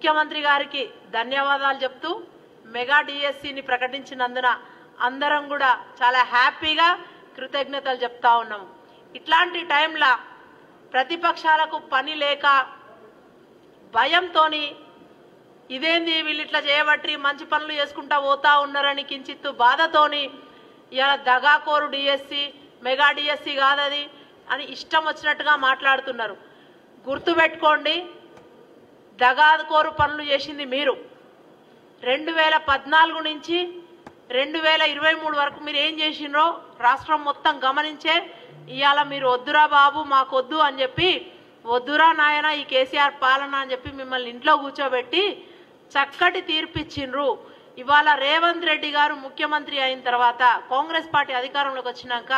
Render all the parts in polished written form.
ముఖ్యమంత్రి గారికి ధన్యవాదాలు చెప్తూ మెగా డిఎస్సిని ప్రకటించినందున అందరం కూడా చాలా హ్యాపీగా కృతజ్ఞతలు చెప్తా ఉన్నాము. ఇట్లాంటి టైంలో ప్రతిపక్షాలకు పని లేక భయంతోని ఇదేంది వీళ్ళు ఇట్లా చేయబట్టి మంచి పనులు చేసుకుంటా పోతా ఉన్నారని కించిత్తు బాధతోని ఇలా దగాకోరు డిఎస్సి మెగా డిఎస్సి కాదది అని ఇష్టం వచ్చినట్టుగా మాట్లాడుతున్నారు. గుర్తుపెట్టుకోండి, దగాకోరు పనులు చేసింది మీరు. 2014 నుంచి 2023 వరకు మీరు ఏం చేసినో రాష్ట్రం మొత్తం గమనించే ఇవాళ మీరు వద్దురా బాబు మాకొద్దు అని చెప్పి, వద్దురా నాయన ఈ కేసీఆర్ పాలన అని చెప్పి మిమ్మల్ని ఇంట్లో కూర్చోబెట్టి చక్కటి తీర్పిచ్చిండ్రు. ఇవాళ రేవంత్ రెడ్డి గారు ముఖ్యమంత్రి అయిన తర్వాత కాంగ్రెస్ పార్టీ అధికారంలోకి వచ్చినాక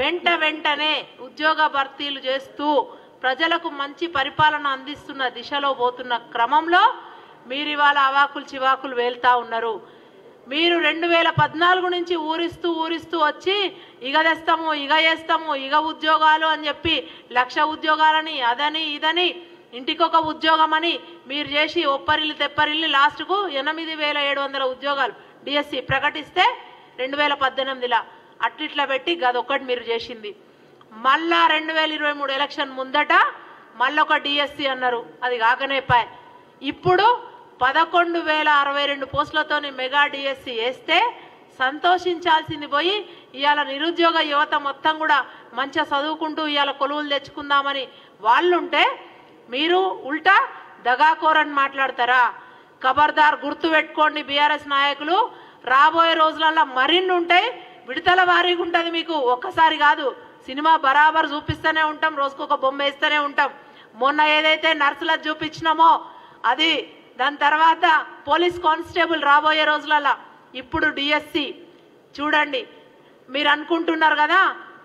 వెంటనే ఉద్యోగ భర్తీలు చేస్తూ ప్రజలకు మంచి పరిపాలన అందిస్తున్న దిశలో పోతున్న క్రమంలో మీరు ఇవాళ అవాకులు చివాకులు వేల్తా ఉన్నారు. మీరు 2014 నుంచి ఊరిస్తూ వచ్చి ఇగ తెస్తాము ఇగ చేస్తాము ఇగ ఉద్యోగాలు అని చెప్పి 1,00,000 ఉద్యోగాలని అదని ఇదని ఇంటికొక ఉద్యోగం అని మీరు చేసి ఒప్పరిల్లు తెప్పరిల్లి లాస్ట్కు 8,700 ఉద్యోగాలు డిఎస్సి ప్రకటిస్తే 2018లో అట్లిట్లా పెట్టి గదొక్కటి మీరు చేసింది. మళ్ళా 2023 ఎలక్షన్ ముందట మళ్ళొక డిఎస్సి అన్నారు, అది కాకనే పాయ్. ఇప్పుడు 11,062 పోస్టులతోని మెగా డిఎస్సి వేస్తే సంతోషించాల్సింది పోయి ఇవాళ నిరుద్యోగ యువత మొత్తం కూడా మంచిగా చదువుకుంటూ ఇవాళ కొలువులు తెచ్చుకుందామని వాళ్ళుంటే మీరు ఉల్టా దగాకోరని మాట్లాడతారా? ఖబర్దార్, గుర్తు పెట్టుకోండి బీఆర్ఎస్ నాయకులు. రాబోయే రోజులలో మరిన్ని ఉంటాయి, విడతల వారీగా ఉంటుంది. మీకు ఒక్కసారి కాదు, సినిమా బరాబర్ చూపిస్తూనే ఉంటాం, రోజుకొక బొమ్మ వేస్తూనే ఉంటాం. మొన్న ఏదైతే నర్సులకు చూపించినామో అది, దాని తర్వాత పోలీస్ కానిస్టేబుల్ రాబోయే రోజులలో, ఇప్పుడు డిఎస్సి చూడండి. మీరు అనుకుంటున్నారు కదా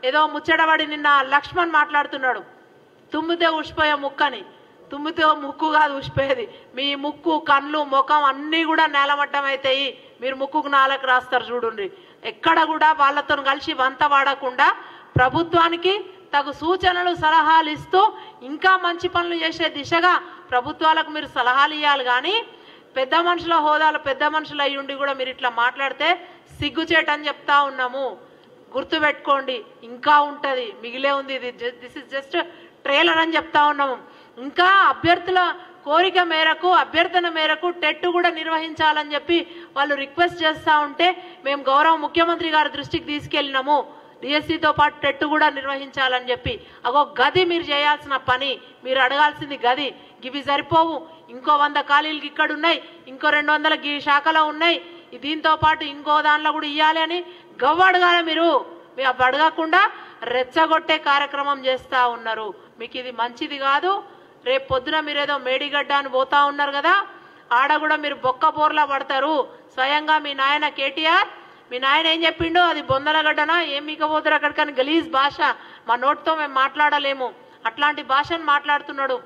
ఏదో ముచ్చటబడి, నిన్న లక్ష్మణ్ మాట్లాడుతున్నాడు తుమ్మితే ఉష్పోయే ముక్కని. తుమ్మితే ముక్కు కాదు ఉష్పోయేది, మీ ముక్కు కళ్ళు ముఖం అన్నీ కూడా నేలమట్టం అవుతాయి. మీరు ముక్కుకు నాలకు రాస్తారు చూడండి. ఎక్కడ కూడా వాళ్ళతో కలిసి వంత వాడకుండా ప్రభుత్వానికి తగు సూచనలు సలహాలు ఇస్తూ ఇంకా మంచి పనులు చేసే దిశగా ప్రభుత్వాలకు మీరు సలహాలు ఇవ్వాలి. కానీ పెద్ద మనుషుల హోదాలో పెద్ద మనుషులు అయ్యుండి కూడా మీరు ఇట్లా మాట్లాడితే సిగ్గుచేటని చెప్తా ఉన్నాము. గుర్తుపెట్టుకోండి, ఇంకా ఉంటుంది, మిగిలే ఉంది. దిస్ ఇస్ జస్ట్ ట్రైలర్ అని చెప్తా ఉన్నాము. ఇంకా అభ్యర్థుల కోరిక మేరకు అభ్యర్థన మేరకు టెట్ కూడా నిర్వహించాలని చెప్పి వాళ్ళు రిక్వెస్ట్ చేస్తూ ఉంటే మేము గౌరవ ముఖ్యమంత్రి గారి దృష్టికి తీసుకెళ్ళినాము. డిఎస్సితో పాటు టెట్ కూడా నిర్వహించాలని చెప్పి. అగో గది మీరు చేయాల్సిన పని, మీరు అడగాల్సింది గది. ఇవి సరిపోవు, ఇంకో 100 ఖాళీలు ఇక్కడ ఉన్నాయి, ఇంకో 200 ఈ శాఖలో ఉన్నాయి, దీంతో పాటు ఇంకో దానిలో కూడా ఇవ్వాలి అని గవ్వ అడగాలి. మీరు అడగకుండా రెచ్చగొట్టే కార్యక్రమం చేస్తూ ఉన్నారు. మీకు ఇది మంచిది కాదు. రేపు పొద్దున మీరేదో మేడిగడ్డ అని పోతా ఉన్నారు కదా, ఆడ కూడా మీరు బొక్క బోర్లా పడతారు. స్వయంగా మీ నాయన కేటీఆర్, మీ నాయన ఏం చెప్పిండో అది బొందలగడ్డనా ఏం మీకపోతారు అక్కడికని గలీజ్ భాష, మా నోటితో మేము మాట్లాడలేము, అట్లాంటి భాషను మాట్లాడుతున్నాడు.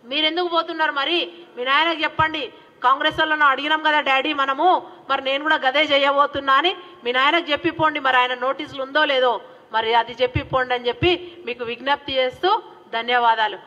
మీరెందుకు పోతున్నారు మరి? మీ నాయనకు చెప్పండి. కాంగ్రెస్ వాళ్ళను అడిగినాం కదా డాడీ మనము, మరి నేను కూడా గదే చేయబోతున్నా అని మీ నాయనకు చెప్పిపోండి. మరి ఆయన నోటీసులు ఉందో లేదో మరి అది చెప్పిపోండి అని చెప్పి మీకు విజ్ఞప్తి చేస్తూ ధన్యవాదాలు.